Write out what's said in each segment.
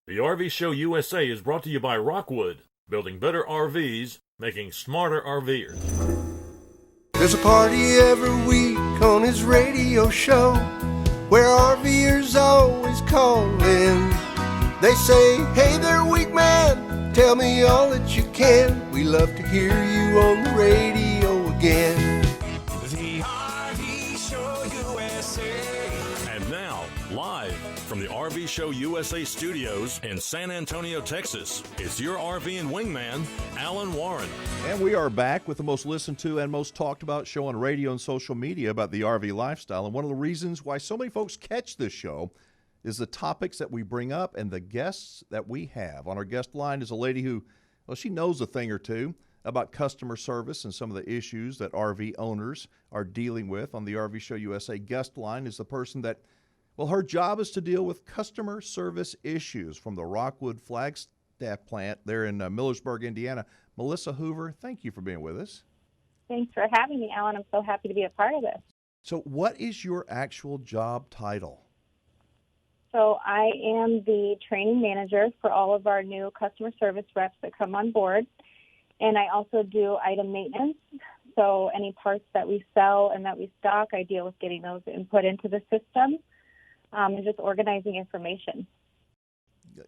The RV Show USA is brought to you by Rockwood, building better RVs, making smarter RVers. There's a party every week on his radio show where RVers always call in. They say, hey there, Wingman, tell me all that you can. We love to hear you on the radio again. The RV Show USA. And now, live from the RV Show USA studios in San Antonio, Texas, it's your RV Wingman, Alan Warren. And we are back with the most listened to and most talked about show on radio and social media about the RV lifestyle. And one of the reasons why so many folks catch this show is the topics that we bring up and the guests that we have. On our guest line is a lady who, well, she knows a thing or two about customer service and some of the issues that RV owners are dealing with. On the RV Show USA guest line is the person that, well, her job is to deal with customer service issues from the Rockwood Flagstaff plant there in Millersburg, Indiana. Melissa Hoover, thank you for being with us. Thanks for having me, Alan. I'm so happy to be a part of this. So what is your actual job title? So I am the training manager for all of our new customer service reps that come on board. And I also do item maintenance. So any parts that we sell and that we stock, I deal with getting those input into the system and just organizing information.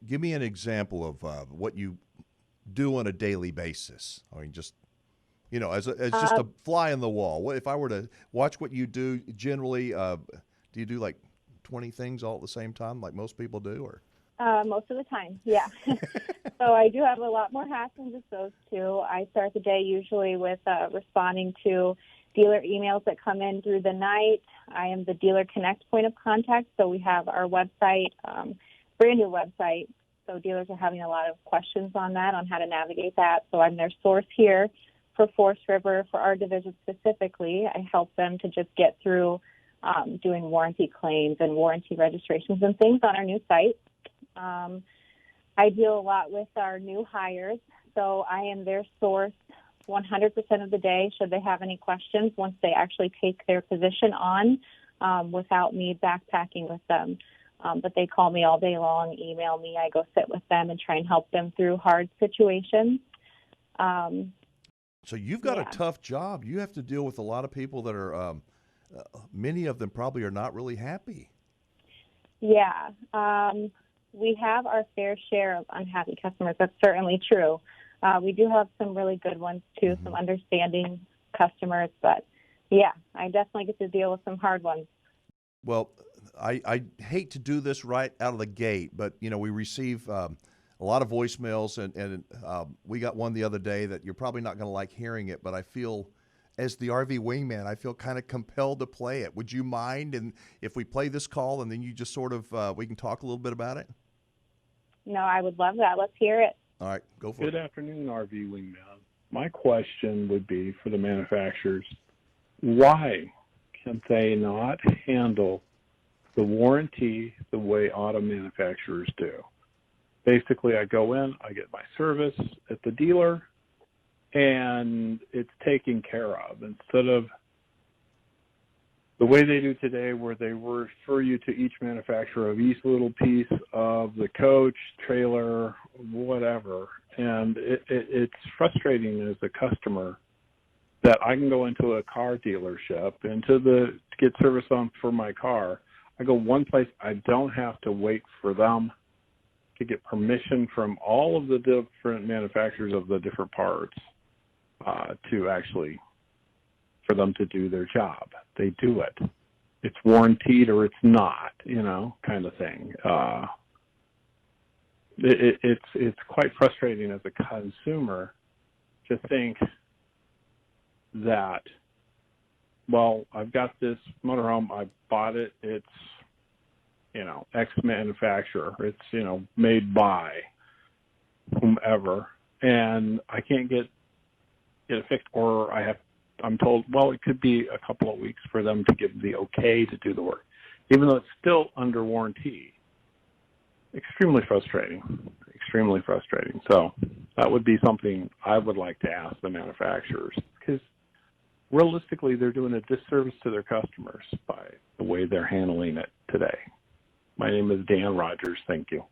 Give me an example of what you do on a daily basis. I mean, just, you know, as just a fly in the wall. What if I were to watch what you do generally, do you do like 20 things all at the same time like most people do, or? Most of the time, yeah. So I do have a lot more hats than just those two. I start the day usually with responding to dealer emails that come in through the night. I am the Dealer Connect point of contact, so we have our website, brand new website. So dealers are having a lot of questions on that, on how to navigate that. So I'm their source here for Forest River, for our division specifically. I help them to just get through doing warranty claims and warranty registrations and things on our new site. I deal a lot with our new hires, so I am their source 100% of the day should they have any questions once they actually take their position on without me backpacking with them. But they call me all day long, email me, I go sit with them and try and help them through hard situations. So you've got a tough job. You have to deal with a lot of people that are, many of them probably are not really happy. Yeah. We have our fair share of unhappy customers. That's certainly true. We do have some really good ones, too, some understanding customers. But, yeah, I definitely get to deal with some hard ones. Well, I hate to do this right out of the gate, but, you know, we receive a lot of voicemails, and we got one the other day that you're probably not going to like hearing it, but I feel, as the RV Wingman, I feel kind of compelled to play it. Would you mind, and if we play this call and then you just sort of, we can talk a little bit about it? No, I would love that. Let's hear it. All right, go for it. Good afternoon, RV Wingman. My question would be for the manufacturers, why can they not handle the warranty the way auto manufacturers do? Basically, I go in, I get my service at the dealer, and it's taken care of instead of the way they do today, where they refer you to each manufacturer of each little piece of the coach, trailer, whatever. And it's frustrating as a customer that I can go into a car dealership to get service on for my car. I go one place, I don't have to wait for them to get permission from all of the different manufacturers of the different parts to actually, for them to do their job. They do it. It's warranted or it's not, you know, kind of thing. It's quite frustrating as a consumer to think that, well, I've got this motorhome, I bought it, it's, you know, X manufacturer, it's, you know, made by whomever, and I can't get it fixed, or I'm told, well, it could be a couple of weeks for them to give the okay to do the work, even though it's still under warranty. Extremely frustrating, extremely frustrating. So that would be something I would like to ask the manufacturers, because realistically, they're doing a disservice to their customers by the way they're handling it today. My name is Dan Rogers. Thank you.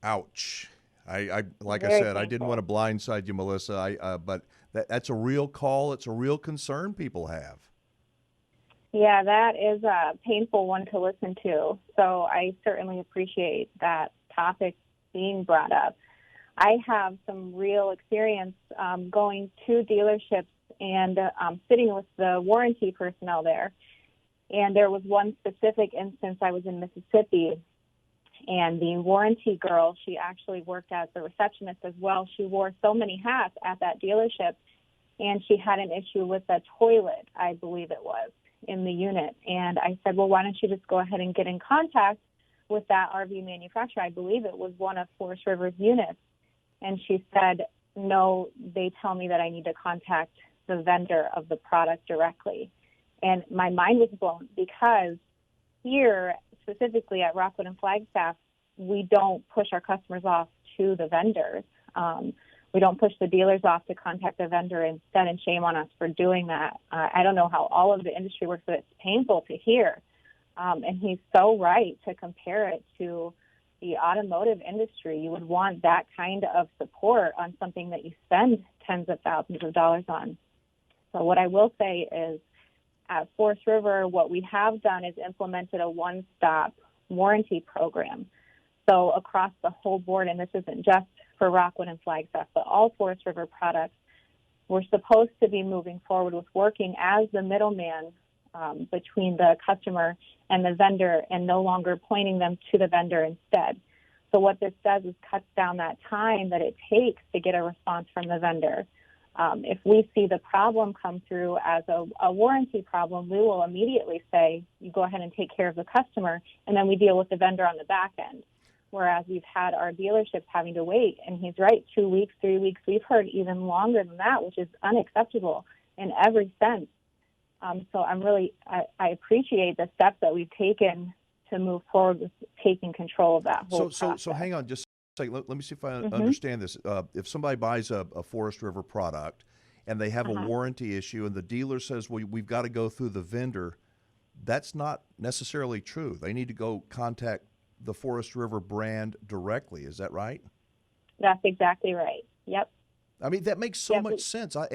Ouch. I like I Very said, I didn't painful. want to blindside you, Melissa. But that's a real call. It's a real concern people have. Yeah, that is a painful one to listen to. So I certainly appreciate that topic being brought up. I have some real experience going to dealerships and sitting with the warranty personnel there. And there was one specific instance. I was in Mississippi, and the warranty girl, she actually worked as the receptionist as well. She wore so many hats at that dealership, and she had an issue with a toilet, I believe it was, in the unit. And I said, well, why don't you just go ahead and get in contact with that RV manufacturer? I believe it was one of Forest River's units. And she said, no, they tell me that I need to contact the vendor of the product directly. And my mind was blown because here, specifically at Rockwood and Flagstaff, we don't push our customers off to the vendors. We don't push the dealers off to contact the vendor instead, and shame on us for doing that. I don't know how all of the industry works, but it's painful to hear. And he's so right to compare it to the automotive industry. You would want that kind of support on something that you spend tens of thousands of dollars on. So what I will say is at Forest River, what we have done is implemented a one-stop warranty program. So across the whole board, and this isn't just for Rockwood and Flagstaff, but all Forest River products, we're supposed to be moving forward with working as the middleman between the customer and the vendor and no longer pointing them to the vendor instead. So what this does is cuts down that time that it takes to get a response from the vendor. If we see the problem come through as a warranty problem, we will immediately say, you go ahead and take care of the customer, and then we deal with the vendor on the back end. Whereas we've had our dealerships having to wait, and he's right, 2 weeks, 3 weeks. We've heard even longer than that, which is unacceptable in every sense. So I appreciate the steps that we've taken to move forward with taking control of that whole process. So hang on just a second. Let me see if I understand this. If somebody buys a Forest River product and they have a warranty issue and the dealer says, well, we've got to go through the vendor, that's not necessarily true. They need to go contact the Forest River brand directly. Is that right? That's exactly right. Yep. I mean, that makes so much sense. I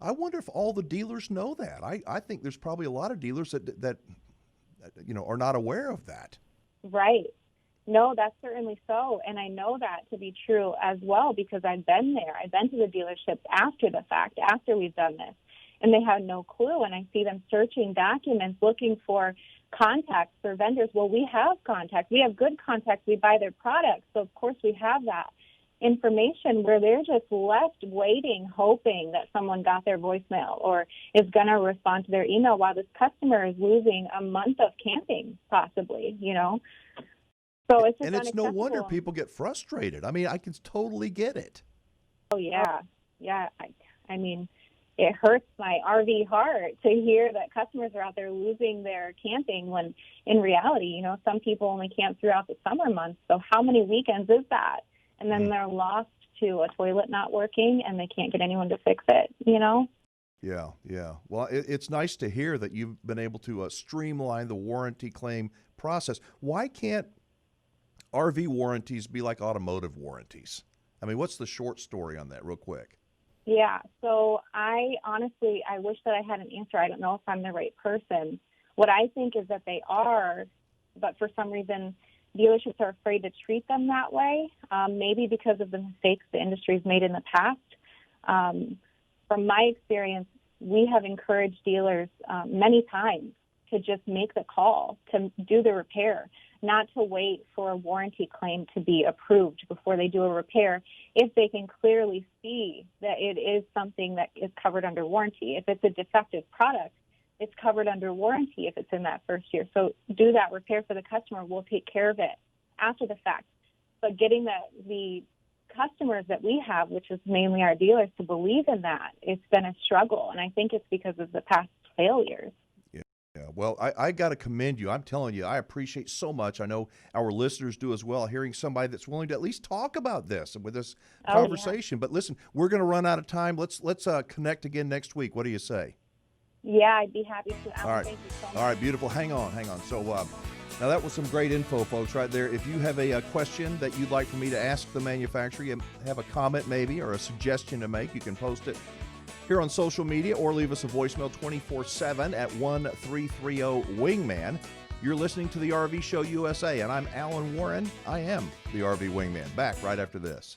wonder if all the dealers know that. I think there's probably a lot of dealers that are not aware of that. Right. No, that's certainly so. And I know that to be true as well because I've been there. I've been to the dealerships after the fact, after we've done this. And they have no clue. And I see them searching documents, looking for contacts for vendors. Well, we have contacts. We have good contacts. We buy their products. So, of course, we have that information where they're just left waiting, hoping that someone got their voicemail or is going to respond to their email while this customer is losing a month of camping, possibly, So it's just and it's no wonder people get frustrated. I mean, I can totally get it. Oh, yeah. Yeah. I mean, it hurts my RV heart to hear that customers are out there losing their camping when in reality, some people only camp throughout the summer months. So how many weekends is that? And then they're lost to a toilet not working and they can't get anyone to fix it, Yeah. Well, it's nice to hear that you've been able to streamline the warranty claim process. Why can't RV warranties be like automotive warranties? I mean, what's the short story on that real quick? Yeah, so I wish that I had an answer. I don't know if I'm the right person. What I think is that they are, but for some reason, dealerships are afraid to treat them that way, maybe because of the mistakes the industry's made in the past. From my experience, we have encouraged dealers many times to just make the call, to do the repair, not to wait for a warranty claim to be approved before they do a repair if they can clearly see that it is something that is covered under warranty. If it's a defective product, it's covered under warranty if it's in that first year. So do that repair for the customer. We'll take care of it after the fact. But getting the customers that we have, which is mainly our dealers, to believe in that, it's been a struggle. And I think it's because of the past failures. Yeah, well, I got to commend you. I'm telling you, I appreciate so much. I know our listeners do as well, hearing somebody that's willing to at least talk about this with this conversation. Yeah. But listen, we're going to run out of time. Let's connect again next week. What do you say? Yeah, I'd be happy to. All right. Thank you so much. All right, beautiful. Hang on. So Now, that was some great info, folks, right there. If you have a question that you'd like for me to ask the manufacturer, you have a comment maybe or a suggestion to make, you can post it here on social media or leave us a voicemail 24/7 at 1-330-WINGMAN. You're listening to the RV Show USA, and I'm Alan Warren. I am the RV Wingman. Back right after this.